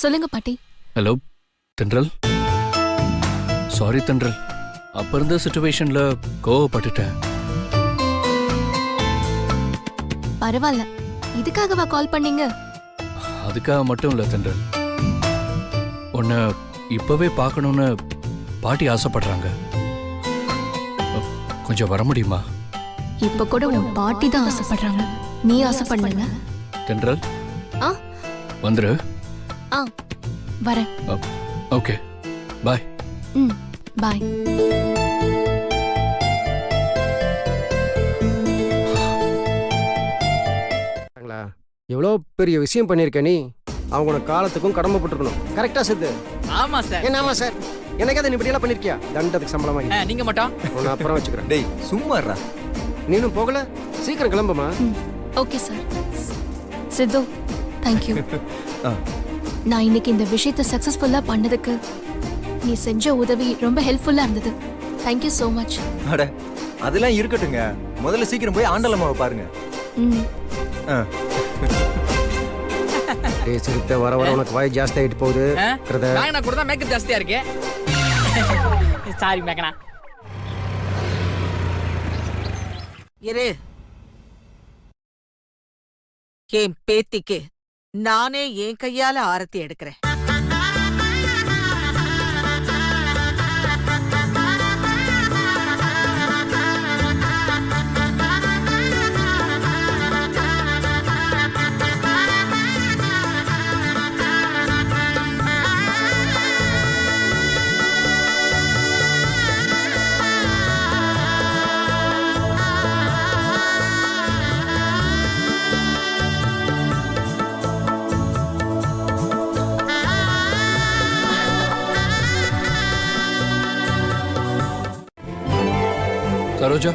சொல்லுங்க பாட்டி. ஹலோ தென்றல். சாரி தென்றல், அப்ப இருந்த சிச்சுவேஷன்ல கோவப்பட்டுட்டேன். பரவாயில்ல, இதுக்காகவா கால் பண்ணீங்க? அதுக்காக மட்டும் இல்ல தென்றல், உன்னை இப்பவே பார்க்கணும்னு பாட்டி ஆசைப்படுறாங்க. கொஞ்சம் வர முடியுமா? இப்ப கூட உன் பாட்டி தான் ஆசைப்படுறாங்க, நீ ஆசைப்படுங்க. தென்றல் ஆ வந்துரு. ஆ வரேன். Okay bye. ம் பாய். எவ்வளோ பெரிய விஷயம் பண்ணியிருக்க நீ. அவங்க உனக்கு காலத்துக்கும் கடமைப்பட்டிருக்கணும். கரெக்டா சித்து? ஆமா சார். என்ன ஆமா சார்? எனக்கு அதை நீ இப்படியெல்லாம் பண்ணிருக்கியா? தண்டத்துக்கு சம்பளம் வாங்கி நீங்க மட்டும் உன்னை அப்புறம் வச்சுக்கிறேன். டேய் சும்மாறா, நீனும் போகல, சீக்கிரம் கிளம்புமா. Okay sir. சித்து தேங்க்யூ. நான் இன்னைக்கு இந்த விஷயத்தை சக்சஸ்ஃபுல்லா பண்ணதுக்கு நீ செஞ்ச உதவி ரொம்ப ஹெல்ப்ஃபுல்லா இருந்தது. Thank you so much. அட அதெல்லாம் இருக்கட்டுங்க, முதல்ல சீக்கிரம் போய் ஆண்டலம்மாவை பாருங்க. ம் டேய் சிறுத்தை, வர வர உனக்கு வாய் ஜாஸ்தி ஆயிட்டு போகுது. மேகனா கூட தான் மேக்கப் ஜாஸ்தியா இருக்கு. சாரி மேகனா. இரு, என் பேத்திக்கு நானே என் கையால ஆரத்தி எடுக்கிறேன். சரோஜா,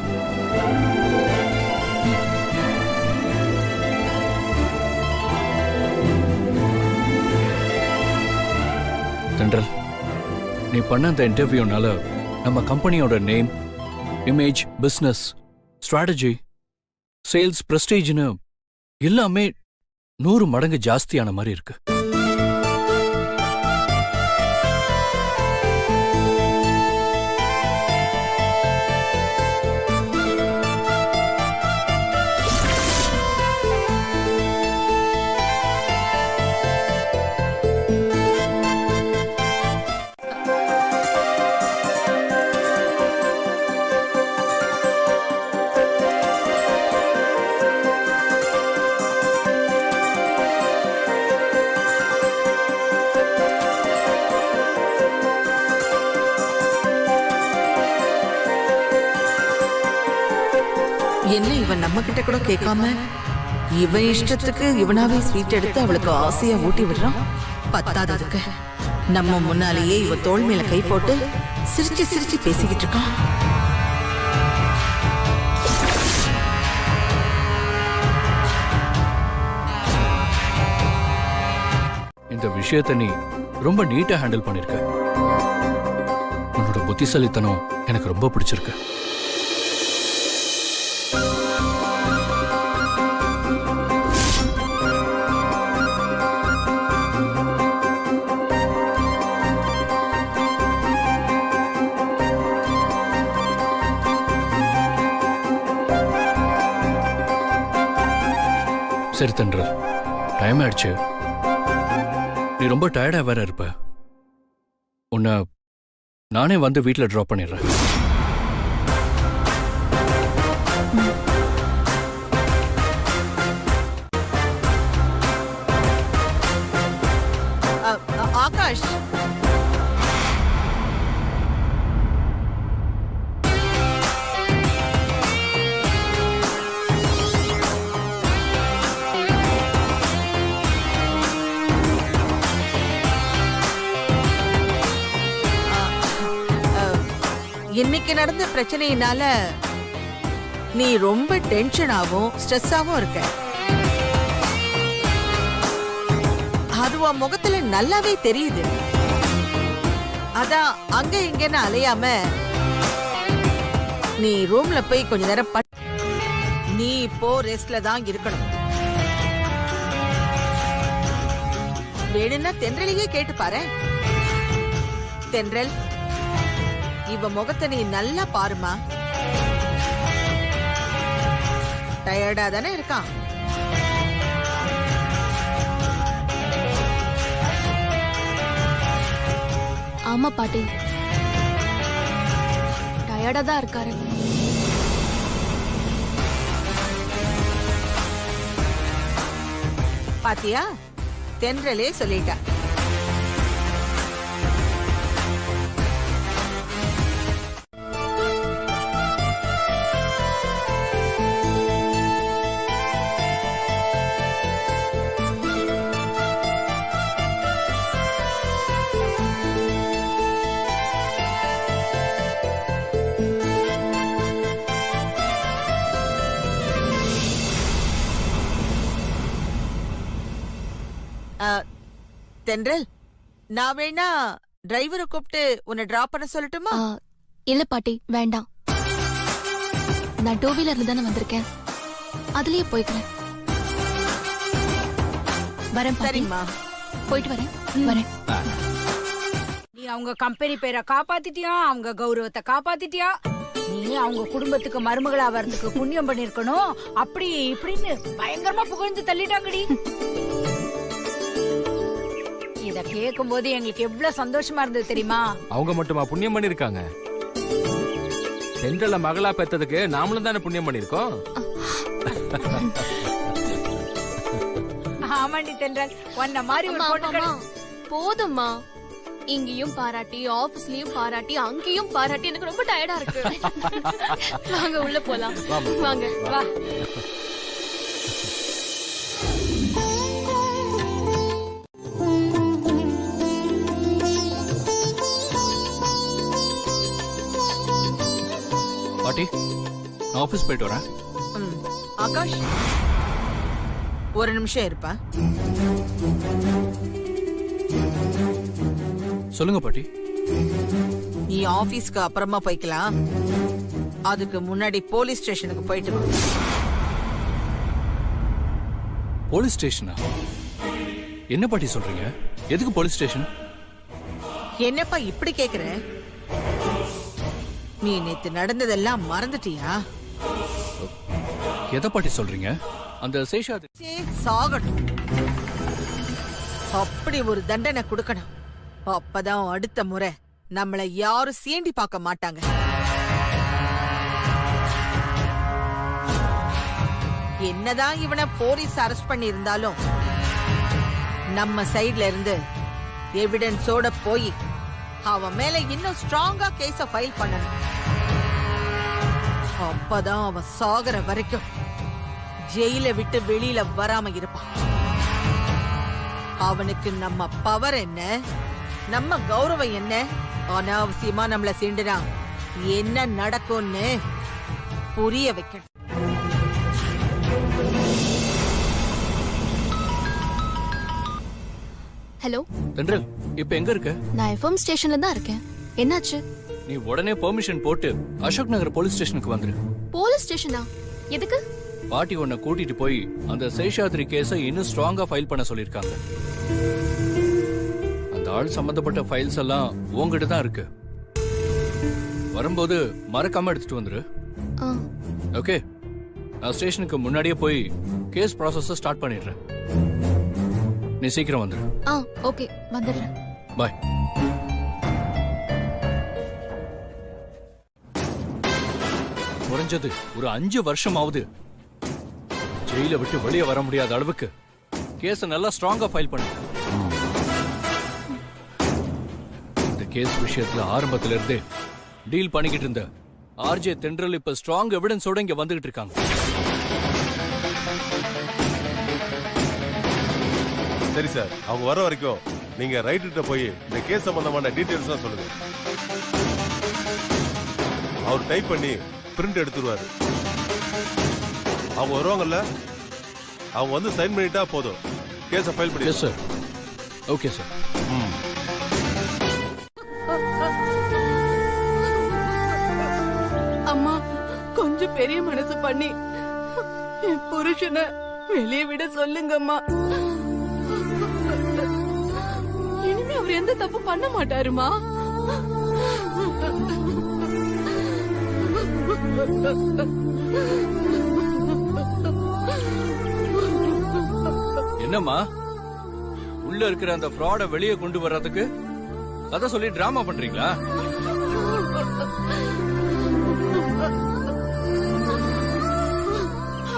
தென்றல், நீ பண்ண அந்த இன்டர்வியூனால நம்ம கம்பெனியோட name, image, business, strategy, sales, பிரஸ்டீஜ்னு எல்லாமே 100 மடங்கு ஜாஸ்தியான மாதிரி இருக்கு. என்ன இவன் நம்ம கிட்ட கூட கேட்காம இவன் இஷ்டத்துக்கு இவனாவே ஸ்வீட் எடுத்து அவளுக்கு ஆசையா ஊட்டி விடுறான். பத்தாததுக்கு நம்ம முன்னாலேயே இவ தோள் மேல கை போட்டு சிரிச்சு சிரிச்சு பேசிக்கிட்டு இருக்கான். இந்த விஷயத்தை நீ ரொம்ப நீட்டா ஹேண்டில் பண்ணிருக்க. உன்னோட புத்திசாலித்தனம் எனக்கு ரொம்ப பிடிச்சிருக்கு. சரி தென்றல், டைம் ஆயிடுச்சு. நீ ரொம்ப டயர்டா வேற இருப்ப. உன்னை நானே வந்து வீட்டில் ட்ராப் பண்ணிடுறேன். ஆகாஷ், இன்னைக்கு நடந்த பிரச்சனையினால நீ ரொம்ப டென்ஷனாவும் ஸ்ட்ரெஸ்ஸாவும் இருக்க. அது உன் முகத்துல நல்லாவே தெரியுது. அதான் அங்க இங்கன்னு அலையாம நீ ரூம்ல போய் கொஞ்ச நேரம் நீ இப்போ ரெஸ்ட்ல தான் இருக்கணும். வேணும்னா தென்றலையே கேட்டு பாரு. தென்றல், இவ முகத்தை நீ நல்லா பாருமா. டயர்டா தானே இருக்கான். ஆமா பாட்டி, டயர்டா தான் இருக்காரு. பாத்தியா, தென்றலே சொல்லிட்டா. தென்றல், நான் வேணா டிரைவரை கூப்பிட்டு உன்னை டிராப் பண்ண சொல்லட்டுமா? இல்ல பாட்டி, வேண்டாம். நான் டூ வீலர்ல தானே வந்திருக்கேன், அதுலயே போய்க்கிறேன். வரேன் பாட்டி. சரிம்மா, போயிட்டு வரேன். வரேன். நீ அவங்க கம்பெனி பேரை காப்பாத்திட்டியா, அவங்க கௌரவத்தை காப்பாத்திட்டியா. நீ அவங்க குடும்பத்துக்கு மருமகளா வர்றதுக்கு புண்ணியம் பண்ணிருக்கணும். அப்படி இப்படின்னு பயங்கரமா புகழ்ந்து தள்ளிட்டாங்கடி. இத கேட்கும் போது எங்களுக்கு எவ்வளவு சந்தோஷமா இருந்தது தெரியுமா? அவங்க மட்டுமா புண்ணியம் பண்ணிருக்காங்க? தென்றல மகளா பெத்ததுக்கு நாமளும் தானே புண்ணியம் பண்ணிருக்கோம். ஆமாண்டி தென்றல், உன்ன மாதிரி ஒரு பொண்ணு போதும்மா. இங்கேயும் பாராட்டி, ஆபீஸ்லயும் பாராட்டி, அங்கேயும் பாராட்டி, எனக்கு ரொம்ப டயர்டா இருக்கு. வாங்க உள்ள போலாம். வாங்க வா. பாட்டி, நான் ஆபீஸ் போயிட்டு வரேன். ஆகாஷ், ஒரு நிமிஷம் இருப்பா. சொல்லுங்க பாட்டி. நீ ஆபீஸ்க்கு அப்புறமா போய்க்கலாம். அதுக்கு முன்னாடி போலீஸ் ஸ்டேஷனுக்கு போயிட்டு வா. போலீஸ் ஸ்டேஷனா? என்ன பாட்டி சொல்றீங்க? எதுக்கு போலீஸ் ஸ்டேஷன்? என்னப்பா இப்படி கேக்குற? நீ நேத்து நடந்ததெல்லாம் மறந்துட்டியா? எதை பாட்டி சொல்றீங்க? அந்த சேஷாத்ரி சாகட்டும். அப்படி ஒரு தண்டனை கொடுக்கணும். அப்பதான் அடுத்த முறை நம்மளை யாரும் சீண்டி பார்க்க மாட்டாங்க. என்னதான் இவனை போலீஸ் அரெஸ்ட் பண்ணி இருந்தாலும் நம்ம சைடுல இருந்து எவிடன்ஸோட போய் அவன் மேல இன்னும் ஸ்ட்ராங்கா கேஸ ஃபைல் பண்ணணும். அப்பதான் அவன் சாகர வரைக்கும் ஜெயில விட்டு வெளியில வராம இருப்பான். அவனுக்கு நம்ம பவர் என்ன, நம்ம கௌரவம் என்ன, அனாவசியமா நம்மள சீண்டுனா என்ன நடக்கும்னு புரிய வைக்கணும். ஹலோ தென்றல், இப்ப எங்க இருக்க? நான் எஃப்எம் ஸ்டேஷன்ல தான் இருக்கேன். என்னாச்சு? நீ உடனே பெர்மிஷன் போட்டு அசோக் நகர் போலீஸ் ஸ்டேஷனுக்கு வந்துரு. போலீஸ் ஸ்டேஷனா? எதுக்கு? பாட்டி உன்னை கூட்டிட்டு போய் அந்த சேஷாத்ரி கேஸை இன்னும் ஸ்ட்ராங்கா ஃபைல் பண்ண சொல்லிருக்காங்க. அந்த ஆள் சம்பந்தப்பட்ட ஃபைல்ஸ் எல்லாம் உங்ககிட்ட தான் இருக்கு. வரும்போது மறக்காம எடுத்துட்டு வந்துரு. ஓகே, நான் ஸ்டேஷனுக்கு முன்னாடியே போய் கேஸ் ப்ராசஸ் ஸ்டார்ட் பண்ணிடுறேன். நீ சீக்கிரம் வந்துரு. ஓகே, வந்துடுறேன். பாய். குறைஞ்சது ஒரு 5 வருஷமாவது ஜெயில விட்டு வெளியே வர முடியாத அளவுக்கு கேஸ் நல்லா ஸ்ட்ராங்கா ஃபைல் பண்ணு. இந்த கேஸ் விஷயத்துல ஆரம்பத்துல இருந்தே டீல் பண்ணிக்கிட்டு இருந்த ஆர்ஜே தென்றல் இப்ப ஸ்ட்ராங் எவிடன்ஸோட இங்க வந்துகிட்டு இருக்காங்க. சரி சார், அவங்க வர வரைக்கும் நீங்க ரைட்டர்கிட்ட போய் இந்த கேஸ் சம்பந்தமான டீடைல்ஸ் தான் சொல்லுங்க. அவர் டைப் பண்ணி பிரிண்ட் எடுத்துருவாரு. அவங்க வருவாங்கல்ல, அவங்க வந்து சைன் பண்ணிட்டா போதும், கேஸை ஃபைல் பண்ணி. Yes sir. Okay sir. அம்மா, கொஞ்சம் பெரிய மனசு பண்ணி என் புருஷனை வெளியே விட சொல்லுங்கம்மா. எந்த தப்பு பண்ண மாட்டாருமா. என்னம்மா உள்ள இருக்கிற அந்த ஃப்ராட வெளியே கொண்டு வர்றதுக்கு கதை சொல்லி டிராமா பண்றீங்களா?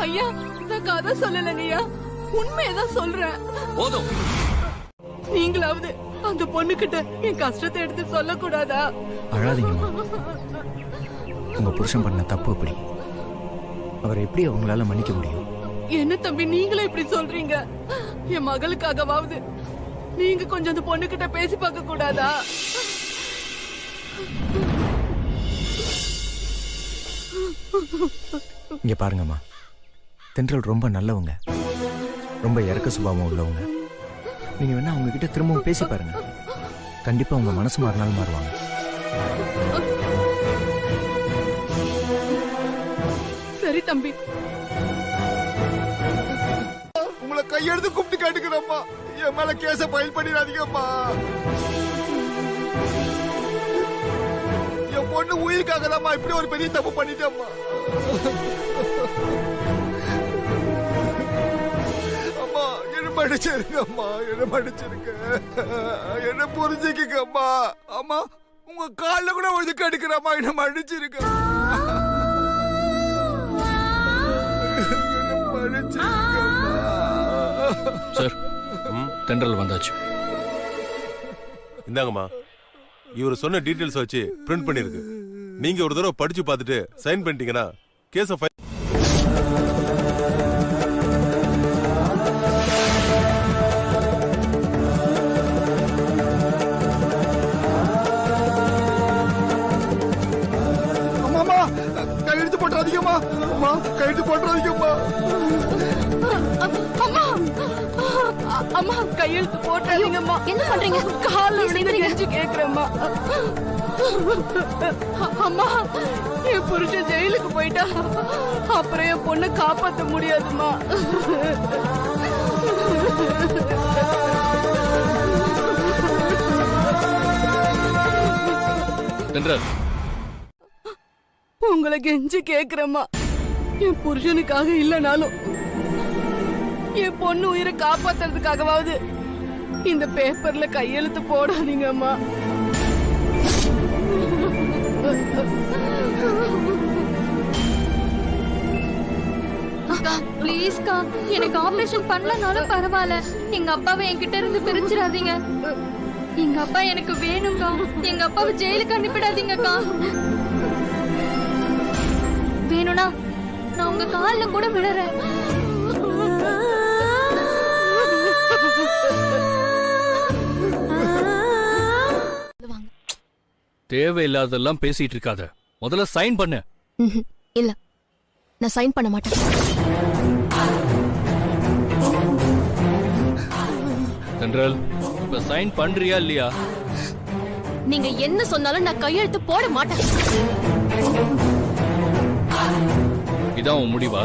ஐயா, நான் கதை சொல்லலையா, உண்மையதான் சொல்றேன். போதும். நீங்களாவது அந்த பொண்ணுகிட்ட என் கஷ்டத்தை எடுத்து சொல்லக்கூடாதா? அழாதீங்கம்மா. உங்க புருஷன் பண்ண தப்பு அப்படி. அவரை எப்படி அவங்களால மன்னிக்க முடியும்? என்ன தம்பி நீங்களே இப்படி சொல்றீங்க? என் மகளுக்காகவாவது நீங்க கொஞ்சம் அந்த பொண்ணுகிட்ட பேசி பார்க்க கூடாதா? இங்க பாருங்கம்மா, தென்றல் ரொம்ப நல்லவங்க, ரொம்ப இறக்க சுபாவம் உள்ளவங்க. நீங்க வேணா அவங்க கிட்ட திரும்பவும் பேசி பாருங்க. கண்டிப்பா உங்க மனசு மாறினாலும் மாறுவாங்க. சரி தம்பி. உங்களை கையெடுத்து கூப்பிட்டு கேட்டுக்கிறேம்மா, என் மேல கேஸ ஃபைல் பண்ணிடாதீங்கம்மா. என் பொண்ணு உயிருக்காக தான்மா இப்படி ஒரு பெரிய தப்பு பண்ணிட்டேம்மா. அம்மா என்ன மன்னிச்சிருக்கம்மா, என்ன மன்னிச்சிருக்க, என்ன புரிஞ்சுக்கம்மா. அம்மா உங்க கால்ல கூட விழுந்து கேட்டுக்கிறம்மா, என்ன மன்னிச்சிருக்க. சார், தென்றல் வந்தாச்சு. இந்தாங்கம்மா, இவர் சொன்ன டீடைல்ஸ் வச்சு பிரிண்ட் பண்ணிருக்கு. நீங்க ஒரு தடவை படிச்சு பார்த்துட்டு சைன் பண்ணிட்டீங்கன்னா கேஸ ஃபைல். அம்மா கையெழுத்து போட்டுறாதீங்கம்மா. அம்மா கையெழுத்து போட்டுறாதீங்கம்மா. அம்மா அம்மா கையெழுத்து போட்டாதீங்கம்மா. என்ன பண்றீங்க? கால்ல விழுந்து கெஞ்சி கேக்குறேம்மா. அம்மா என் புருஷன் ஜெயிலுக்கு போயிட்டா அப்புறம் என் பொண்ணை காப்பாத்த முடியாதுமா. தென்றல், உங்களை கெஞ்சி கேக்குறேம்மா, என் புருஷனுக்காக இல்லனாலும் என் பொண்ணு உயிரை காப்பாத்துறதுக்காகவாவது இந்த பேப்பர்ல கையெழுத்து போடாதீங்கம்மா. ப்ளீஸ்க்கா, எனக்கு ஆபரேஷன் பண்ணலனாலும் பரவாயில்ல, எங்க அப்பாவை என்கிட்ட இருந்து பிரிச்சிடாதீங்க. எங்க அப்பா எனக்கு வேணும்க்கா. எங்க அப்பாவை ஜெயிலுக்கு அனுப்பிடாதீங்கக்கா. வேணும்னா நான் உங்க கால்ல கூட விழறேன். தேவையில்லாதெல்லாம் பேசிட்டு இருக்காத, முதல்ல சைன் பண்ணு. இல்ல, நான் சைன் பண்ண மாட்டேன். தென்றல், இப்ப சைன் பண்றியா இல்லையா? நீங்க என்ன சொன்னாலும் நான் கையெழுத்து போட மாட்டேன். இதான் உன் முடிவா?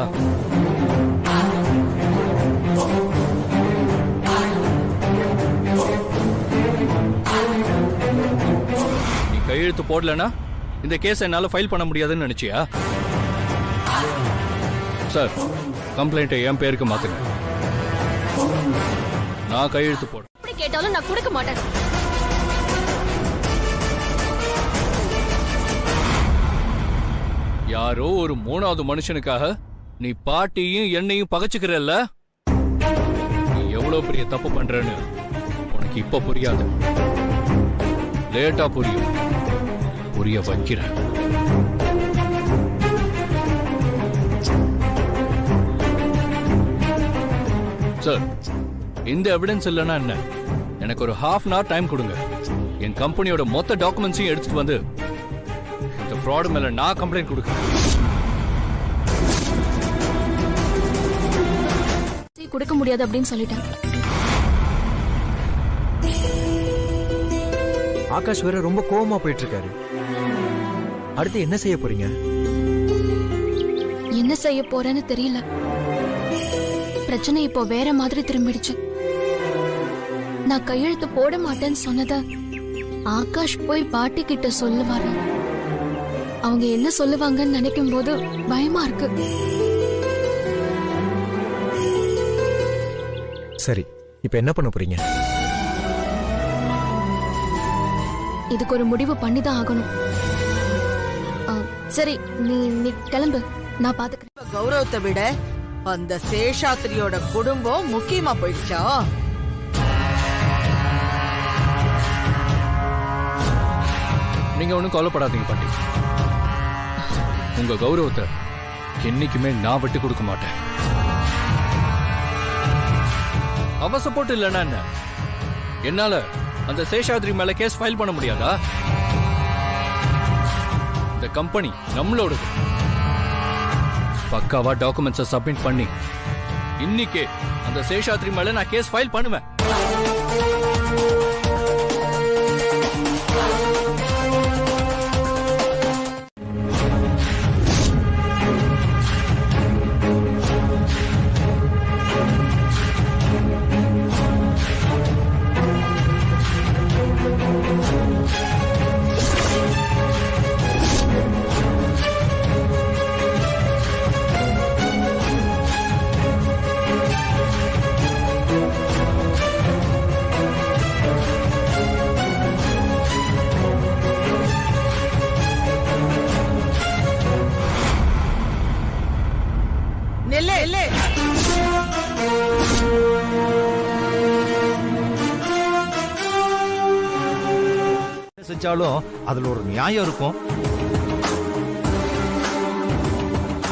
நீ கையெழுத்து போடலனா இந்த கேஸ் என்னால ஃபைல் பண்ண முடியாதுன்னு நினைச்சியா? சார், கம்ப்ளைண்ட்டை என் பேருக்கு மாத்துங்க. நான் கையெழுத்து போட எப்படி கேட்டாலும் நான் கொடுக்க மாட்டேன். யாரோ ஒரு மூணாவது மனுஷனுக்காக நீ பாட்டியும் என்னையும் பகைச்சுக்கிறல்ல? நீ எவ்வளவு பெரிய தப்பு பண்றன்னு உனக்கு இப்ப புரியாது, லேட்டா புரியும். புரிய வைக்கிற. சார், இந்த எவிடன்ஸ் இல்லைன்னா என்ன, எனக்கு ஒரு ½ டைம் கொடுங்க. என் கம்பெனியோட மொத்த டாக்குமெண்ட்ஸையும் எடுத்துட்டு வந்து இந்த ஃப்ராட் மேல நான் கம்ப்ளைண்ட் கொடுக்கிறேன். கொடுக்க முடியாது அப்படின்னு சொல்லிட்டேன். ஆகாஷ் வேற ரொம்ப கோவமா போயிட்டு இருக்காரு. அடுத்து என்ன செய்ய போறீங்க? என்ன செய்ய போறேன்னு தெரியல. பிரச்சனை இப்போ வேற மாதிரி திரும்பிடுச்சு. நான் கையெழுத்து போட மாட்டேன்னு சொன்னத ஆகாஷ் போய் பாட்டி கிட்ட சொல்லுவாரு. அவங்க என்ன சொல்லுவாங்கன்னு நினைக்கும் போது பயமா இருக்கு. சரி, இப்போ என்ன பண்ண போறீங்க? இதுக்கு ஒரு முடிவு பண்ணிதான் ஆகணும். சரி, நீ கிளம்பு, நான் பாத்துக்கிறேன். கௌரவத்தை விட அந்த சேஷாத்ரியோட குடும்பம் முக்கியமா போயிடுச்சா? நீங்க ஒண்ணும் கவலைப்படாதீங்க பாட்டி. உங்க கௌரவத்தை என்னைக்குமே நான் விட்டு கொடுக்க மாட்டேன். அவ சப்போர்ட் இல்லைன்னா என்ன, என்னால அந்த சேஷாத்ரி மேல கேஸ் ஃபைல் பண்ண முடியாதா? இந்த கம்பெனி நம்மளோடது. பக்காவா டாக்குமெண்ட்ஸை சப்மிட் பண்ணி இன்னைக்கே அந்த சேஷாத்ரி மேல நான் கேஸ் ஃபைல் பண்ணுவேன். செஞ்சாலும் அதுல ஒரு நியாயம் இருக்கும்.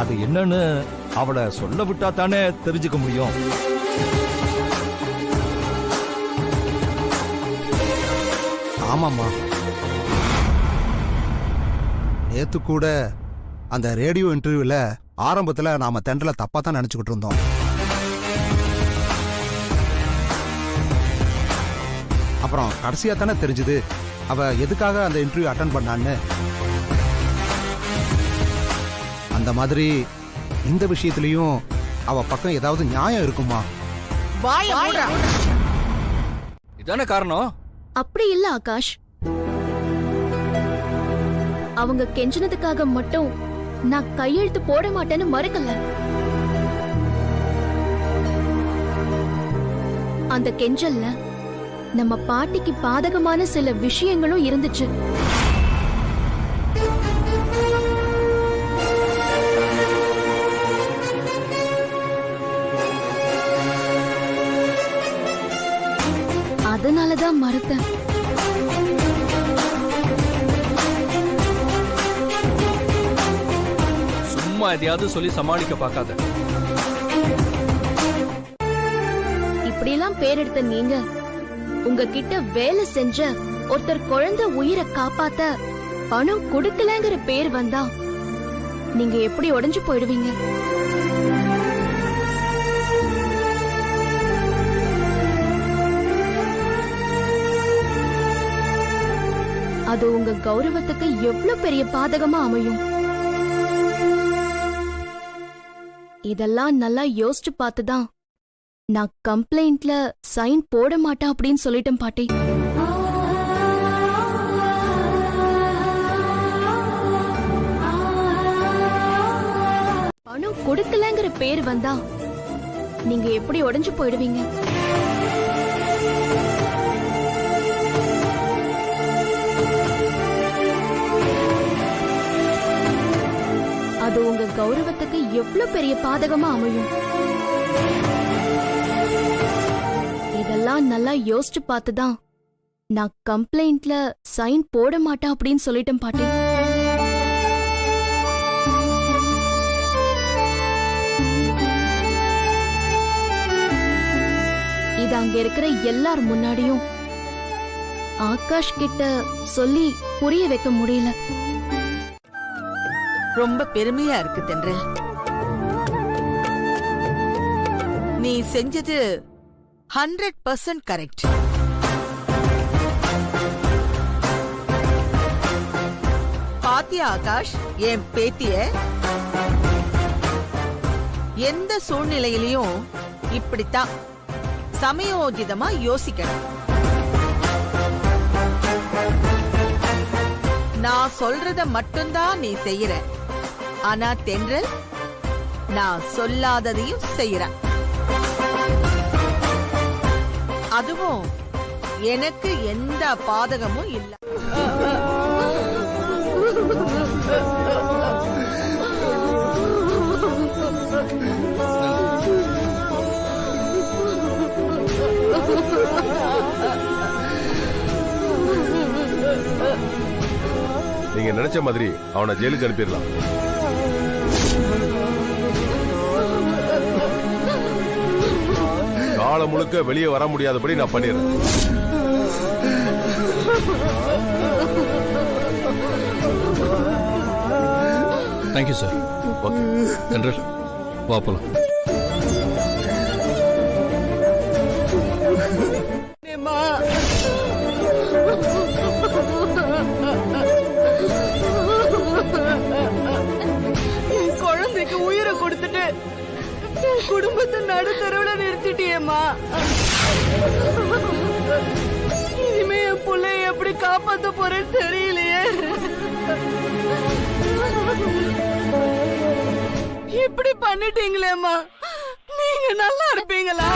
அது என்னன்னு அவளை சொல்ல விட்டா தானே தெரிஞ்சுக்க முடியும். ஆமாம்மா, நேத்து கூட அந்த ரேடியோ இன்டர்வியூல ஆரம்பத்துல நாம தெண்டல தப்பா தான் நினைச்சுக்கிட்டு இருந்தோம். அப்புறம் கடைசியா தானே தெரிஞ்சது அவ எதுக்காக அந்த இன்டர்வியூ அட்டெண்ட் பண்ணான்னு. அந்த மாதிரி இந்த விஷயத்திலையும் அவ பக்கம் ஏதாவது நியாயம் இருக்குமா? இதான காரணம்? அப்படி இல்ல ஆகாஷ். அவங்க கெஞ்சினதுக்காக மட்டும் நான் கையெழுத்து போட மாட்டேன்னு மறுக்கல. அந்த கெஞ்சல்ல நம்ம பாட்டிக்கு பாதகமான சில விஷயங்களும் இருந்துச்சு. அதனாலதான் மறுத்தேன். சும்மா எதையாவது சொல்லி சமாளிக்க பார்க்காத. இப்படியெல்லாம் பேர் எடுத்த நீங்க உங்ககிட்ட வேலை செஞ்ச ஒருத்தர் குழந்தை உயிரை காப்பாத்த பணம் கொடுக்கலங்கிற பேர் வந்தா நீங்க எப்படி உடைஞ்சு போயிடுவீங்க? அது உங்க கௌரவத்துக்கு எவ்வளவு பெரிய பாதகமா அமையும். இதெல்லாம் நல்லா யோசிச்சு பார்த்துதான் நான் கம்ப்ளைண்ட்ல சைன் போட மாட்டேன் அப்படின்னு சொல்லிட்டேன் பாட்டி. பணம் கொடுக்கலங்கிற பேர் வந்தா நீங்க எப்படி உடைஞ்சு போயிடுவீங்க? அது உங்க கௌரவத்துக்கு எவ்வளவு பெரிய பாதகமா அமையும். இதெல்லாம் நல்லா யோசிச்சு பார்த்துதான் நான் கம்ப்ளைண்ட்ல சைன் போட மாட்டேன் அப்படின்னு சொல்லிட்டேன் பாட்டி. இது அங்க இருக்கிற எல்லார் முன்னாடியும் ஆகாஷ் கிட்ட சொல்லி புரிய வைக்க முடியல. ரொம்ப பெருமையா இருக்கு தென்றல். நீ செஞ்சது 100% கரெக்ட். பாத்தியா ஆகாஷ், என் பேத்திய எந்த சூழ்நிலையிலையும் இப்படித்தான் சமயோஜிதமா யோசிக்கணும். நான் சொல்றத மட்டும்தான் நீ செய்யற. ஆனா தென்றல் நான் சொல்லாததையும் செய்யற. அதுவும் எனக்கு எந்த பாதகமும் இல்ல. நீங்க நினைச்ச மாதிரி அவனை ஜெயிலுக்கு அனுப்பிடலாம். காலம் முழுக்க வெளியே வர முடியாதபடி நான் பண்ணிடுறேன். Thank you sir. ஓகே தென்றல் வா போலாம். என் குழந்தைக்கு உயிரை கொடுத்துட்டு என் குடும்பத்தை நடுத்தரவுல நிறுத்திட்டியேம்மா. இனிமே என் பிள்ளைய எப்படி காப்பாத்த போறேன்னு தெரியலையே. இப்படி பண்ணிட்டீங்களேம்மா. நீங்க நல்லா இருப்பீங்களா?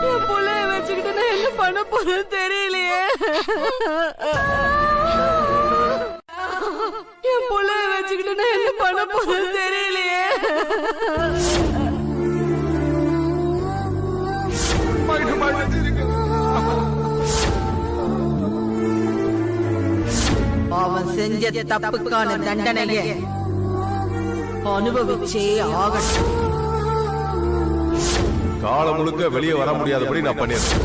என் புள்ளைய வச்சுக்கிட்டு நான் என்ன பண்ண போறேன்னு தெரியலையே. என் புள்ளைய வச்சுக்கிட்டு நான் என்ன பண்ண போறேன்னு தெரியலையே. அவன் செஞ்ச தப்புக்கான தண்டனைய அனுபவிச்சே ஆகட்டும். காலம் முழுக்க வெளியே வர முடியாதபடி நான் பண்ணிடுறேன்.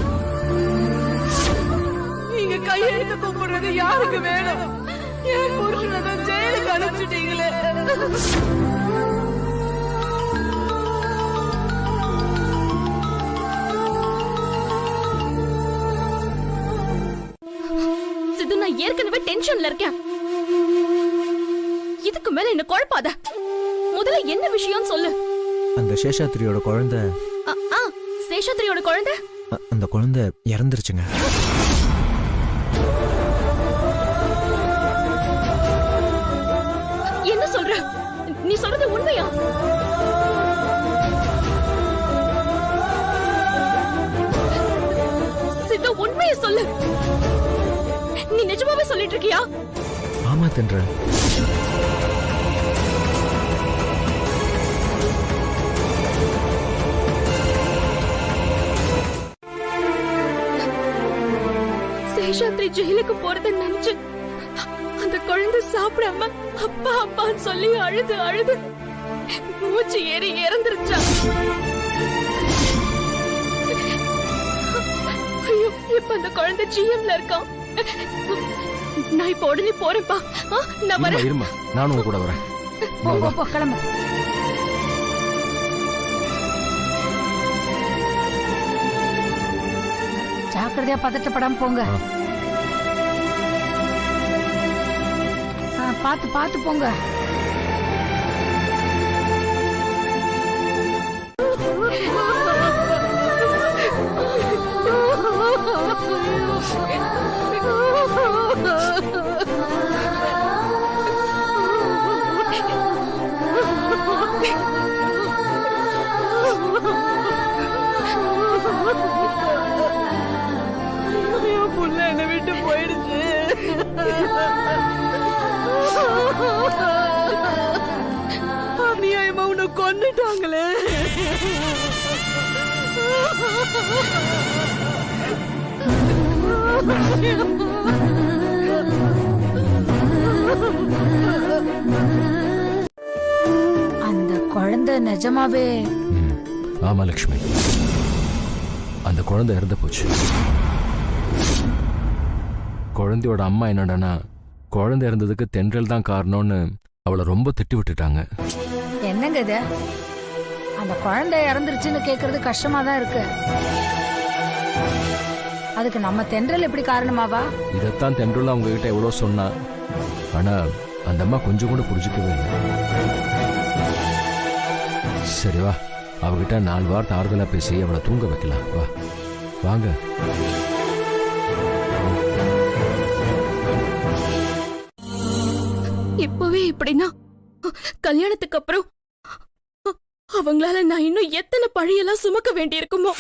நீங்க கையெழுத்து கூப்பிடுறது யாருக்கு வேணும்? என் புருஷனை ஜெயிலுக்கு அனுப்பிச்சிட்டீங்களே. சித்து, நான் ஏற்கனவே டென்ஷன்ல இருக்கேன். இதுக்கு மேல என்ன குழப்பாத. முதல்ல என்ன விஷயம் சொல்லு. அந்த சேஷாத்ரியோட குழந்தை, சேஷாத்ரியோட குழந்தை, அந்த குழந்தை இறந்துருச்சுங்க. என்ன சொல்ற? நீ சொல்றது உண்மையா? சித்து, உண்மையை சொல்லு. நீ நிஜமாவே சொல்லிட்டு இருக்கியா? ஆமா தென்றல். சேஷாத்ரி ஜெயிலுக்கு போறத நினைச்சு அந்த குழந்தை சாப்பிடாம அப்பா அப்பான்னு சொல்லி அழுது அழுது மூச்சு ஏறி இறந்துருச்சா? ஐயோ, இப்ப அந்த குழந்தை ஜிஎம்ல இருக்கான். நான் இப்ப உடனே போறேன்ப்பா. நான் வரேன். இருமா, நானும் உங்க கூட வரேன். போ கிளம்பு. ஜாக்கிரதையா பதட்டப்படாம போங்க. பாத்து பாத்து போங்க. புள்ள என்னை விட்டு போயிடுச்சு. அநியாயமா உன்னை கொன்னுட்டாங்களே. அந்த குழந்தை நிஜமாவே? ஆமா லட்சுமி, அந்த குழந்தை இறந்து போச்சு. குழந்தையோட அம்மா என்னடானா, குழந்தை இறந்ததுக்கு தென்றல் தான் காரணம்னு அவளை ரொம்ப திட்டி விட்டுட்டாங்க. என்னங்க இது? அந்த குழந்தை இறந்துருச்சுன்னு கேக்குறது கஷ்டமா தான் இருக்கு. அதுக்கு நம்ம தென்றல் எப்படி காரணமாவா? இதைத்தான் தென்றல் அவங்க கிட்ட எவ்வளவு சொன்னா, ஆனா அந்த அம்மா கொஞ்சம் கூட புரிஞ்சுக்கவே இல்லை. சரி வா, அவகிட்ட 4 வார்த்தை ஆறுதலா பேசி அவளை தூங்க வைக்கலாம். வா வாங்க. இப்பவே இப்படின்னா கல்யாணத்துக்கு அப்புறம் அவங்களால நான் இன்னும் எத்தனை பழியெல்லாம் சுமக்க வேண்டியிருக்குமோ.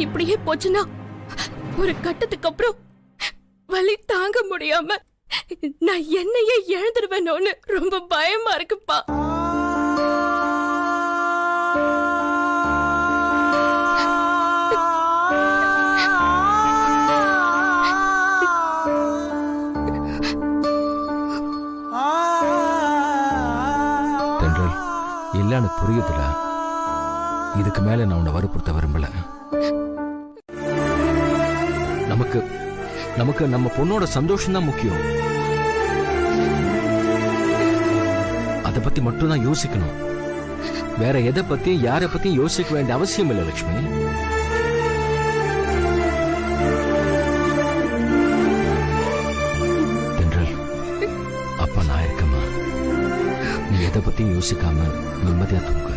இப்படியே போச்சுன்னா ஒரு கட்டத்துக்கு அப்புறம் வலி தாங்க முடியாம நான் என்னையே இழந்துடுவேனோன்னு ரொம்ப பயமா இருக்குப்பா. தென்றல், இல்லன்னு புரியுதுல. இதுக்கு மேல நான் உன்னை வற்புறுத்த விரும்பல. நமக்கு நம்ம பொண்ணோட சந்தோஷம் தான் முக்கியம். அதை பத்தி மட்டும் தான் யோசிக்கணும். வேற எதை பத்தியும் யாரை பத்தியும் யோசிக்க வேண்டிய அவசியம் இல்லை லட்சுமி. தென்றல், அப்பா நான் இருக்கேம்மா. நீ எதை பத்தியும் யோசிக்காம நிம்மதியா தூங்க.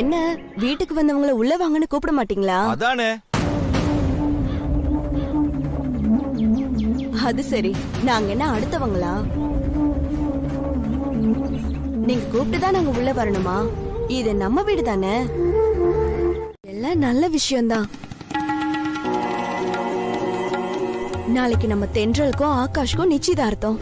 என்ன வீட்டுக்கு வந்தவங்கள உள்ள வாங்கன்னு கூப்பிட மாட்டீங்களா? அதானே. அது சரி, நாங்க என்ன அடுத்தவங்களா? நீங்க கூப்பிட்டுதான் நாங்க உள்ள வரணுமா? இது நம்ம வீடு தானே. எல்லாம் நல்ல விஷயம்தான். நாளைக்கு நம்ம தென்றலுக்கும் ஆகாஷ்க்கும் நிச்சயதார்த்தம்.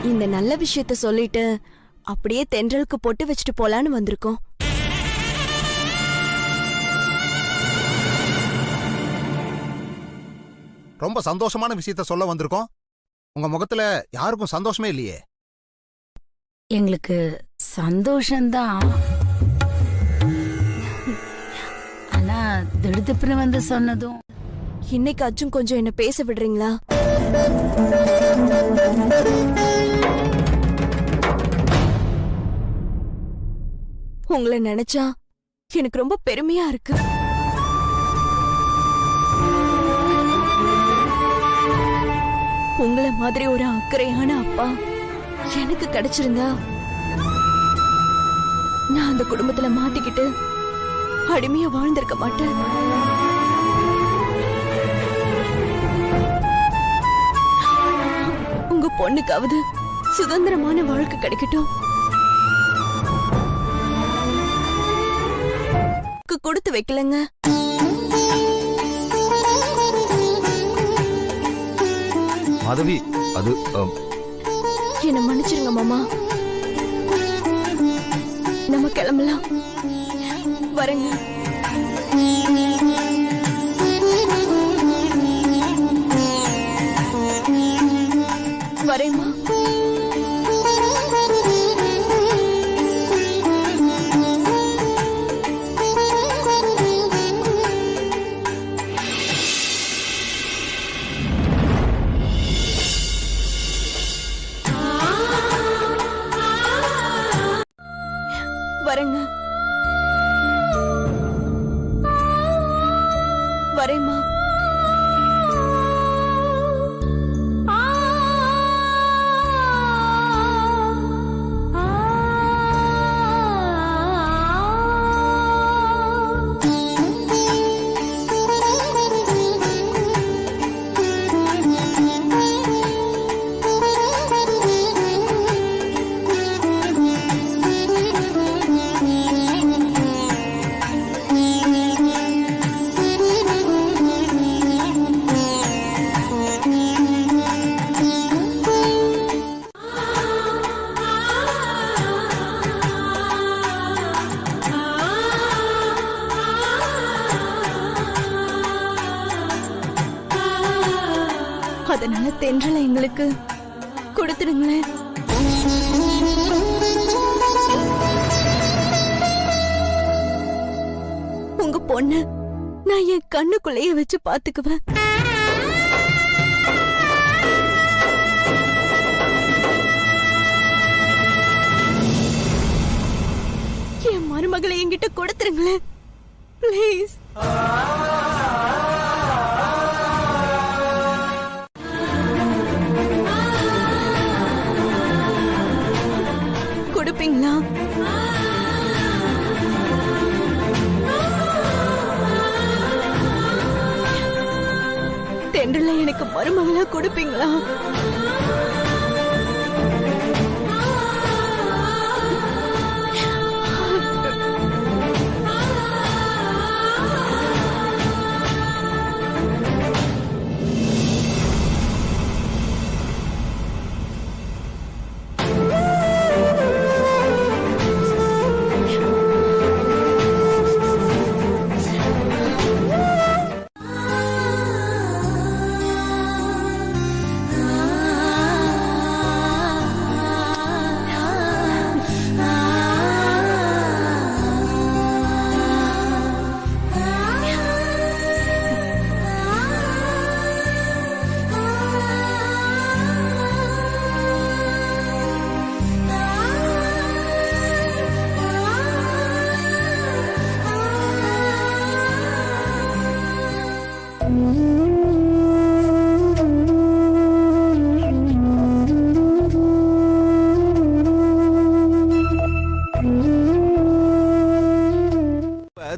இந்த நல்ல விஷயத்த சொல்லிட்டு அப்படியே தென்றலுக்கு பொட்டு வச்சுட்டு போலான்னு வந்திருக்கோம். ரொம்ப சந்தோஷமான விஷயத்த சொல்ல வந்திருக்கோம். உங்க முகத்துல யாருக்கும் சந்தோஷமே இல்லையே. எங்களுக்கு சந்தோஷம்தான். ஆனா திடுதிப்புன்னு வந்து சொன்னதும். இன்னைக்காச்சும் கொஞ்சம் என்ன பேச விடுறீங்களா? உங்களை நினைச்சா எனக்கு ரொம்ப பெருமையா இருக்கு. உங்களை மாதிரி ஒரு அக்கறையான அப்பா எனக்கு கிடைச்சிருந்தா நான் அந்த குடும்பத்துல மாட்டிக்கிட்டு அடிமையா வாழ்ந்திருக்க மாட்டேன். உங்க பொண்ணுக்காவது சுதந்திரமான வாழ்க்கை கிடைக்கட்டும். கொடுத்து வைக்கலங்க. மாதவி, அது என்ன மன்னிச்சிருங்க மாமா. நம்ம கிளம்பலாம். வரேங்க. வரேம்மா. வரேங்க. அதனால தென்றலை எங்களுக்கு கொடுத்துடுங்களேன். உங்க பொண்ணு நான் என் கண்ணுக்குள்ளேயே வச்சு பாத்துக்குவேன். என் மருமகளை என்கிட்ட கொடுத்துருங்களேன் ப்ளீஸ். கொடுப்பீங்களா? தென்றலை எனக்கு மருமகளா கொடுப்பீங்களா?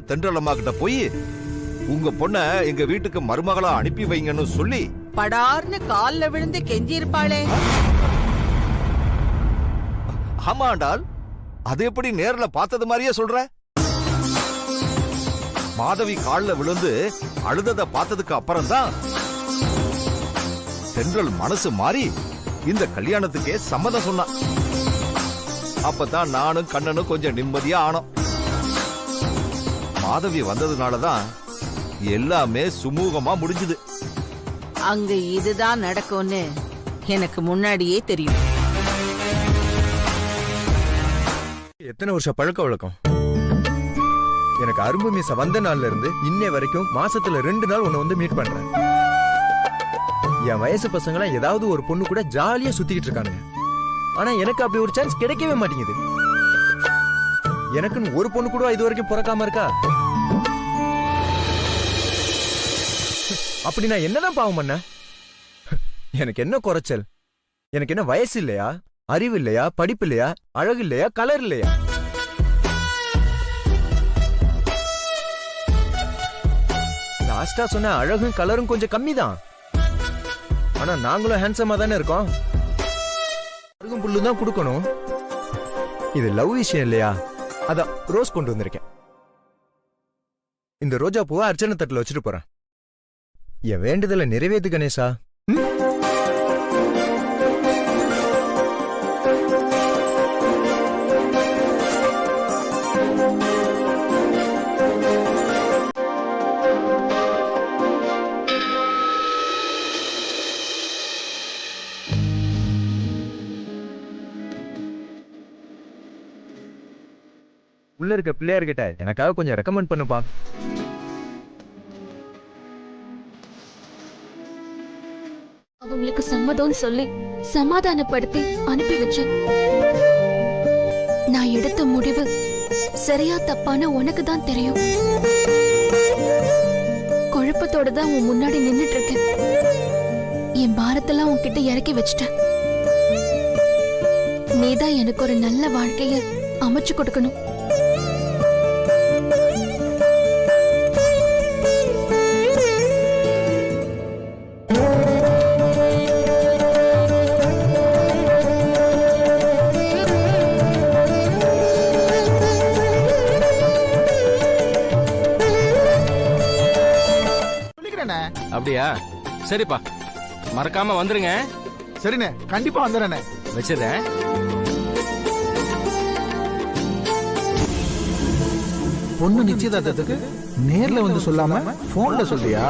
தென்றல் அம்மா கிட்ட போய் உங்க பொண்ண எங்க வீட்டுக்கு மருமகளா அனுப்பி வைங்கன்னு சொல்லி படார்னு கால்ல விழுந்து கெஞ்சி இருப்பாளே. ஆமாண்டால், அது எப்படி நேர்ல பார்த்தது மாதிரியே சொல்ற? மாதவி கால்ல விழுந்து அழுதத பார்த்ததுக்கு அப்புறம்தான் தென்றல் மனசு மாறி இந்த கல்யாணத்துக்கே சம்மதம் சொன்னான். அப்பதான் நானும் கண்ணனும் கொஞ்சம் நிம்மதியா ஆனோம். மாதவி வந்ததுனாலதான் எல்லாமே சுமூகமா முடிஞ்சது. அங்க இதுதான் நடக்கும்னு எனக்கு முன்னாடியே தெரியும். எத்தனை வருஷம் பழக்க வழக்கம்? எனக்கு அரும்பு மீச வந்த நாள்ல இருந்து இன்னை வரைக்கும் மாசத்துல 2 நாள் உன்னை வந்து மீட் பண்றேன். என் வயசு பசங்க ஏதாவது ஒரு பொண்ணு கூட ஜாலியா சுத்திக்கிட்டு இருக்கானுங்க. ஆனா எனக்கு அப்படி ஒரு சான்ஸ் கிடைக்கவே மாட்டேங்குது. எனக்குன்னு ஒரு பொண்ணு கூட இது வரைக்கும் பிறக்காம இருக்கா? அப்படி நான் என்னதான் பாவம் பண்ண? எனக்கு என்ன குறைச்சல்? எனக்கு என்ன வயசு இல்லையா, அறிவு இல்லையா, படிப்பு இல்லையா, அழகு இல்லையா, கலர் இல்லையா? லாஸ்டா சொன்ன அழகும் கலரும் கொஞ்சம் கம்மி தான். ஆனா நாங்களும் ஹேண்ட்ஸமா தானே இருக்கோம். அழகும் புல்லு தான் கொடுக்கணும். இது லவ் விஷயம் இல்லையா? அதான் ரோஸ் கொண்டு வந்திருக்கேன். இந்த ரோஜா பூவை அர்ச்சனை தட்டுல வச்சுட்டு போறேன். என் வேண்டுதலை நிறைவேத்து கணேசா. உள்ள இருக்க பிள்ளையார்கிட்ட எனக்காக கொஞ்சம் ரெக்கமெண்ட் பண்ணுப்பா. அவங்களுக்கு சம்மதம் சொல்லி சமாதானப்படுத்தி அனுப்பி வச்சேன். நான் எடுத்த முடிவு சரியா தப்பான உனக்கு தான் தெரியும். குழப்பத்தோட தான் உன் முன்னாடி நின்னுட்டு இருக்கேன். என் பாரத்தெல்லாம் உன்கிட்ட இறக்கி வச்சிட்டேன். நீதான் எனக்கு ஒரு நல்ல வாழ்க்கைய அமைச்சு கொடுக்கணும். அப்படியா? சரிப்பா, மறக்காம வந்துருங்க. சரிண்ணே, கண்டிப்பா வந்துடுறேண்ணே. வச்சிடுறேன். பொண்ணு நிச்சயதார்த்தத்துக்கு நேர்ல வந்து சொல்லாம போன்ல சொல்றியா?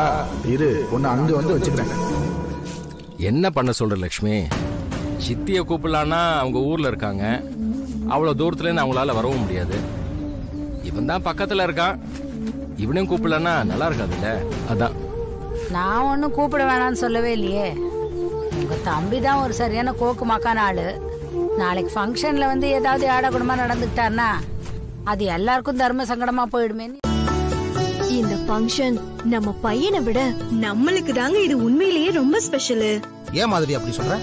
இரு, பொண்ணு அங்க வந்து வச்சுக்கிறேன். என்ன பண்ண சொல்ற லக்ஷ்மி? சித்திய கூப்பிடலான்னா அவங்க ஊர்ல இருக்காங்க. அவ்வளவு தூரத்துல இருந்து அவங்களால வரவும் முடியாது. இவன் தான் பக்கத்துல இருக்கான். இவனையும் கூப்பிடலன்னா நல்லா இருக்காதுல்ல, அதான். நான் ஒன்னும் கூப்பிட வேணாம்னு சொல்லவே இல்லையே. உங்க தம்பி தான் ஒரு சரியான கோக்கு மக்கான ஆளு. நாளைக்கு ஃபங்க்ஷன்ல வந்து ஏதாவது ஆடகுடமா நடந்துக்கிட்டாருன்னா அது எல்லாருக்கும் தர்ம சங்கடமா போயிடுமே. இந்த ஃபங்க்ஷன் நம்ம பையனை விட நம்மளுக்கு தாங்க இது உண்மையிலேயே ரொம்ப ஸ்பெஷல். ஏன் மாதிரி அப்படி சொல்ற?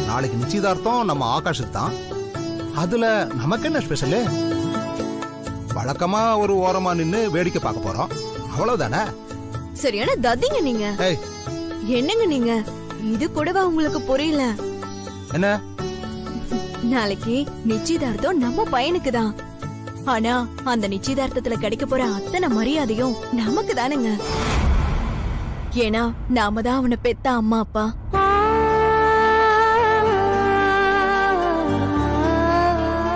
நாளைக்கு நிச்சயதார்த்தம் நம்ம ஆகாஷுக்கு தான். அதுல நமக்கு என்ன ஸ்பெஷல்? வழக்கமா ஒரு ஓரமா நின்னு வேடிக்கை பார்க்க போறோம், அவ்வளவுதானே. சரியான தத்திங்க நீங்க. ஏய், என்னங்க நீங்க? இது கூடவா உங்களுக்கு புரியல? என்ன? நாளைக்கு நிச்சயதார்த்தம் நம்ம பையனுக்கு தான். ஆனா அந்த நிச்சயதார்த்தத்துல கிடைக்க போற அத்தனை மரியாதையும் நமக்கு தானுங்க. ஏன்னா நாம தான் அவனை பெத்த அம்மா அப்பா.